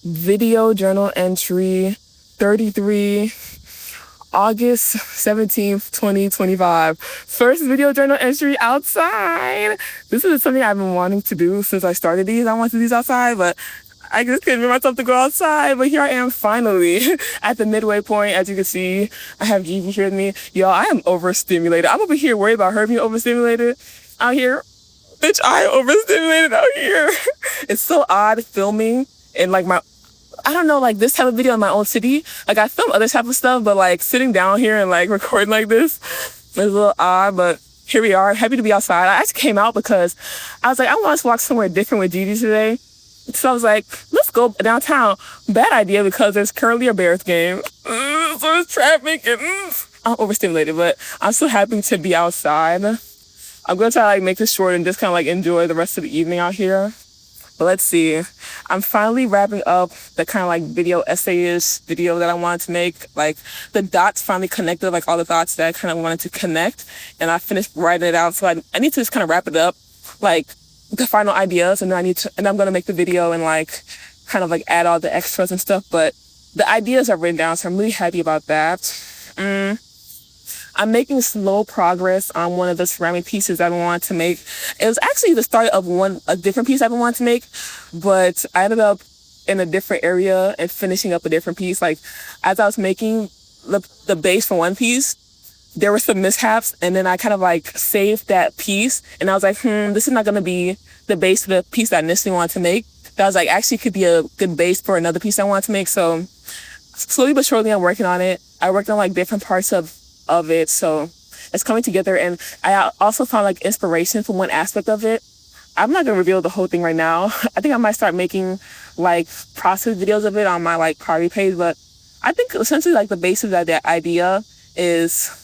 Video journal entry 33, August 17th, 2025. First video journal entry outside. This is something I've been wanting to do since I started these. I want to do these outside, but I just couldn't bring myself to go outside. But here I am finally at the midway point. As you can see, I have Gigi here with me. Y'all, I am overstimulated. I'm over here worried about her being overstimulated out here. Bitch, I am overstimulated out here. It's so odd filming in like I don't know, like this type of video in my own city. Like I film other type of stuff, but like sitting down here and like recording like this is a little odd, but here we are. Happy to be outside. I actually came out because I was like, I want to walk somewhere different with Gigi today. So I was like, let's go downtown. Bad idea because there's currently a Bears game. So there's traffic and I'm overstimulated, but I'm so happy to be outside. I'm going to try to like make this short and just kind of like enjoy the rest of the evening out here. But let's see. I'm finally wrapping up the kind of like video essay-ish video that I wanted to make. Like the dots finally connected, like all the thoughts that I kind of wanted to connect. And I finished writing it out. So I need to just kind of wrap it up, like the final ideas. And then I'm going to make the video and like kind of like add all the extras and stuff. But the ideas are written down. So I'm really happy about that. I'm making slow progress on one of the ceramic pieces I've been wanting to make. It was actually the start of a different piece I've been wanting to make, but I ended up in a different area and finishing up a different piece. Like as I was making the base for one piece, there were some mishaps, and then I kind of like saved that piece, and I was like, this is not going to be the base for the piece that I initially wanted to make. That was like actually could be a good base for another piece I wanted to make. So slowly but surely I'm working on it. I worked on like different parts of it, so it's coming together. And I also found like inspiration for one aspect of it. I'm not gonna reveal the whole thing right now. I think I might start making like process videos of it on my like party page, but I think essentially like the basis of that idea is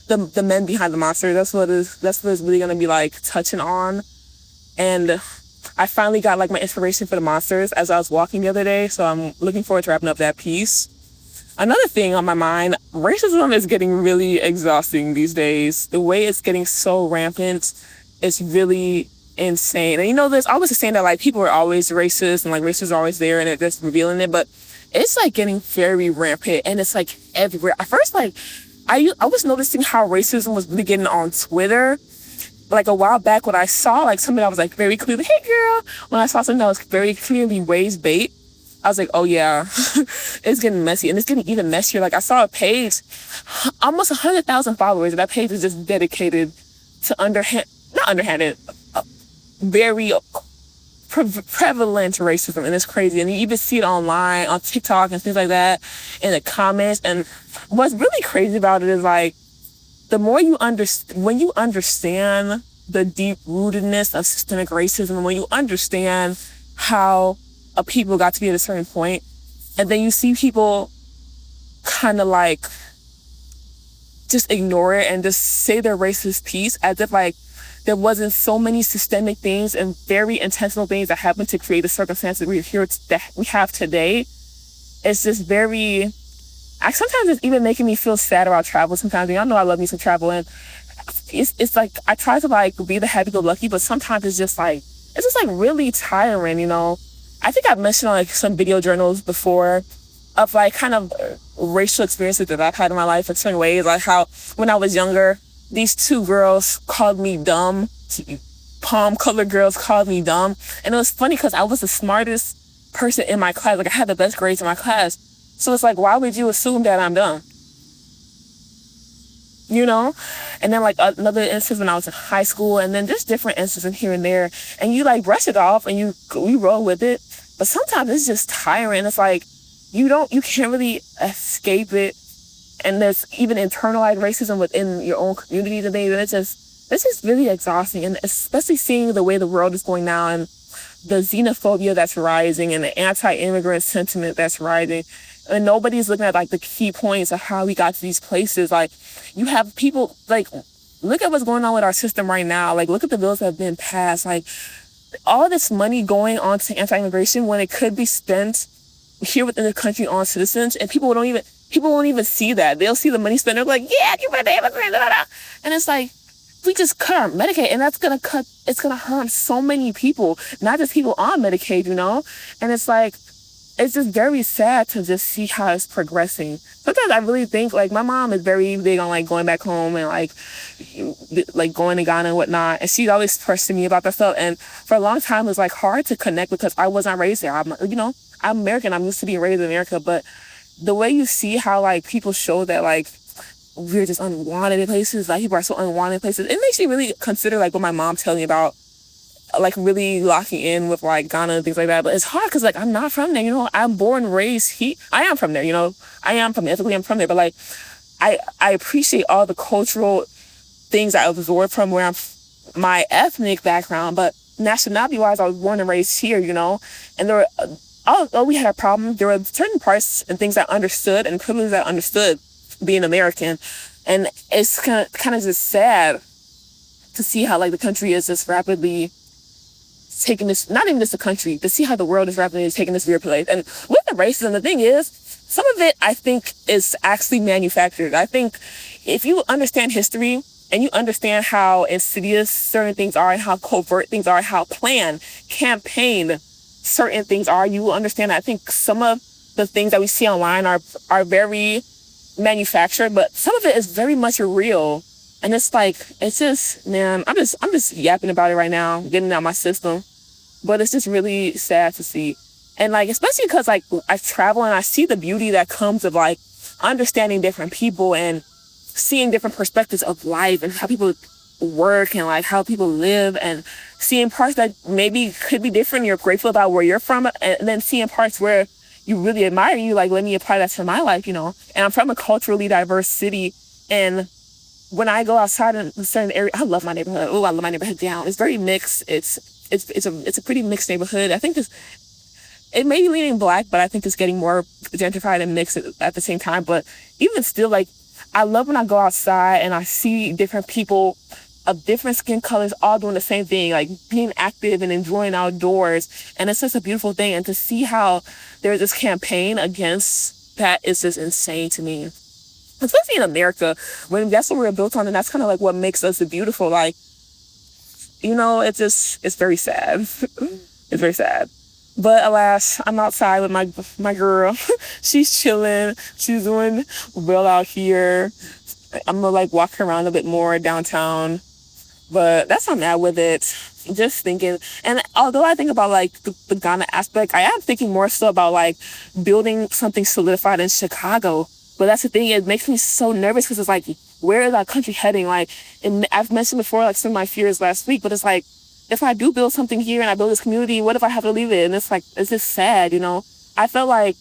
the men behind the monster. That's what it's really gonna be like touching on. And I finally got like my inspiration for the monsters as I was walking the other day, so I'm looking forward to wrapping up that piece. Another thing on my mind, racism is getting really exhausting these days. The way it's getting so rampant is really insane. And you know, there's always a saying that like people are always racist and like racists are always there and they're just revealing it, but it's like getting very rampant and it's like everywhere. At first, like I was noticing how racism was really getting on Twitter. Like a while back when I saw like something that was like very clearly, hey girl, when I saw something that was very clearly raised bait, I was like, oh yeah, it's getting messy. And it's getting even messier. Like I saw a page, almost 100,000 followers, and that page is just dedicated to very prevalent racism. And it's crazy. And you even see it online, on TikTok and things like that, in the comments. And what's really crazy about it is like, the more when you understand the deep rootedness of systemic racism, and when you understand how a people got to be at a certain point, and then you see people kind of like just ignore it and just say their racist piece as if like there wasn't so many systemic things and very intentional things that happened to create the circumstances that we have today. It's just very, sometimes it's even making me feel sad about travel sometimes. Y'all know I love me some travel, and it's like I try to like be the happy-go-lucky, but sometimes it's just like really tiring, you know. I think I've mentioned on like some video journals before of like kind of racial experiences that I've had in my life in certain ways. Like how when I was younger, these two girls called me dumb. Palm-colored girls called me dumb. And it was funny because I was the smartest person in my class. Like I had the best grades in my class. So it's like, why would you assume that I'm dumb? You know? And then like another instance when I was in high school, and then just different instances here and there. And you like brush it off and you roll with it. But sometimes it's just tiring. It's like you can't really escape it. And there's even internalized racism within your own community today. It's just really exhausting. And especially seeing the way the world is going now, and the xenophobia that's rising, and the anti-immigrant sentiment that's rising. And nobody's looking at like the key points of how we got to these places. Like you have people like, look at what's going on with our system right now. Like look at the bills that have been passed. Like all this money going on to anti-immigration when it could be spent here within the country on citizens, and people won't even see that. They'll see the money spent. They're like, yeah, give it to immigrants. And it's like, we just cut our Medicaid, and it's gonna harm so many people, not just people on Medicaid, and it's like, it's just very sad to just see how it's progressing. Sometimes I really think, like, my mom is very big on, like, going back home and, like going to Ghana and whatnot. And she's always pressing me about that stuff. And for a long time, it was, like, hard to connect because I wasn't raised there. I'm American. I'm used to being raised in America. But the way you see how, like, people show that, like, we're just unwanted in places, like, people are so unwanted in places, it makes me really consider, like, what my mom tells me about, like, really locking in with, like, Ghana and things like that. But it's hard because, like, I'm not from there, I'm born and raised I am from there, I am from there, ethically I'm from there, but, like, I appreciate all the cultural things I absorbed from where my ethnic background, but nationality-wise, I was born and raised here, and there were, although we had a problem, there were certain parts and things I understood and privileges I understood being American, and it's kind of just sad to see how, like, the country is just rapidly taking this, not even just the country, to see how the world is rapidly taking this weird place. And with the racism, the thing is, some of it, I think, is actually manufactured. I think if you understand history and you understand how insidious certain things are and how covert things are, how planned, campaigned certain things are, you will understand that I think some of the things that we see online are very manufactured, but some of it is very much real. And it's like, it's just, man, I'm just yapping about it right now, getting it out my system. But it's just really sad to see. And, like, especially because, like, I travel and I see the beauty that comes of, like, understanding different people and seeing different perspectives of life and how people work and, like, how people live, and seeing parts that maybe could be different, you're grateful about where you're from, and then seeing parts where you really admire, you like, let me apply that to my life, And I'm from a culturally diverse city, and when I go outside in a certain area, I love my neighborhood. Oh, I love my neighborhood down. It's very mixed. It's a pretty mixed neighborhood. I think it may be leaning black, but I think it's getting more gentrified and mixed at the same time. But even still, like, I love when I go outside and I see different people of different skin colors all doing the same thing, like being active and enjoying outdoors. And it's just a beautiful thing. And to see how there's this campaign against that is just insane to me. Especially in America, when that's what we're built on, and that's kind of like what makes us beautiful. Like, it's very sad. It's very sad. But alas, I'm outside with my girl. She's chilling. She's doing well out here. I'm gonna, like, walk her around a bit more downtown. But that's where I'm at with it. Just thinking. And although I think about, like, the Ghana aspect, I am thinking more so about, like, building something solidified in Chicago. But that's the thing, it makes me so nervous because it's like, where is our country heading? Like, I've mentioned before, like, some of my fears last week, but it's like, if I do build something here and I build this community, what if I have to leave it? And it's like, it's just sad, I felt like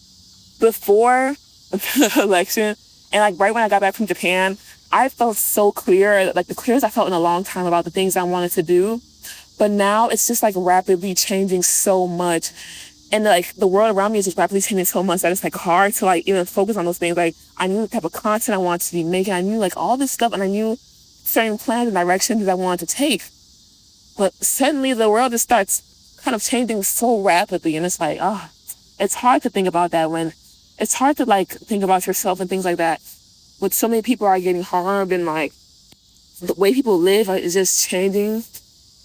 before the election and, like, right when I got back from Japan, I felt so clear, like the clearest I felt in a long time about the things I wanted to do. But now it's just, like, rapidly changing so much. And, like, the world around me is just rapidly changing so much that it's, like, hard to, like, even focus on those things. Like, I knew the type of content I wanted to be making. I knew, like, all this stuff, and I knew certain plans and directions that I wanted to take. But suddenly the world just starts kind of changing so rapidly, and it's like, it's hard to think about that when it's hard to, like, think about yourself and things like that. When so many people are getting harmed and, like, the way people live is just changing.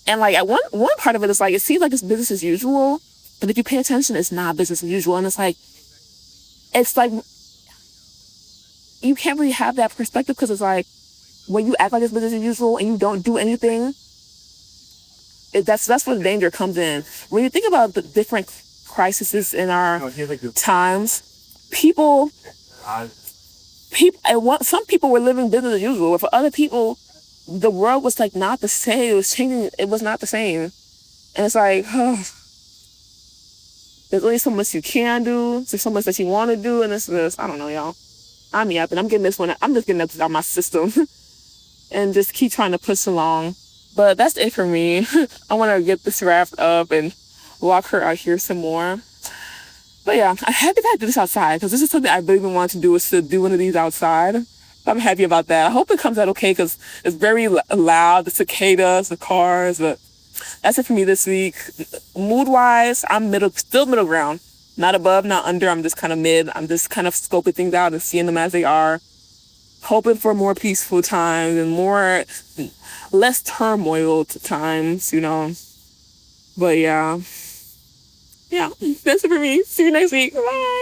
And, like, at one part of it is, like, it seems like it's business as usual. But if you pay attention, it's not business as usual. And it's like you can't really have that perspective because it's like, when you act like it's business as usual and you don't do anything, that's where the danger comes in. When you think about the different crises in our times, some people were living business as usual. But for other people, the world was, like, not the same. It was changing. It was not the same. And it's like, there's only so much you can do. There's so much that you want to do. And it's just, I don't know, y'all. I'm yapping. I'm just getting this out of my system. And just keep trying to push along. But that's it for me. I want to get this wrapped up and walk her out here some more. But yeah, I'm happy that I do this outside. Because this is something I really wanted to do, is to do one of these outside. I'm happy about that. I hope it comes out okay because it's very loud. The cicadas, the cars, but that's it for me this week. Mood-wise, I'm still middle ground. Not above, not under. I'm just kind of mid. I'm just kind of scoping things out and seeing them as they are. Hoping for more peaceful times and more less turmoil to times, you know. But yeah, that's it for me. See you next week. Bye.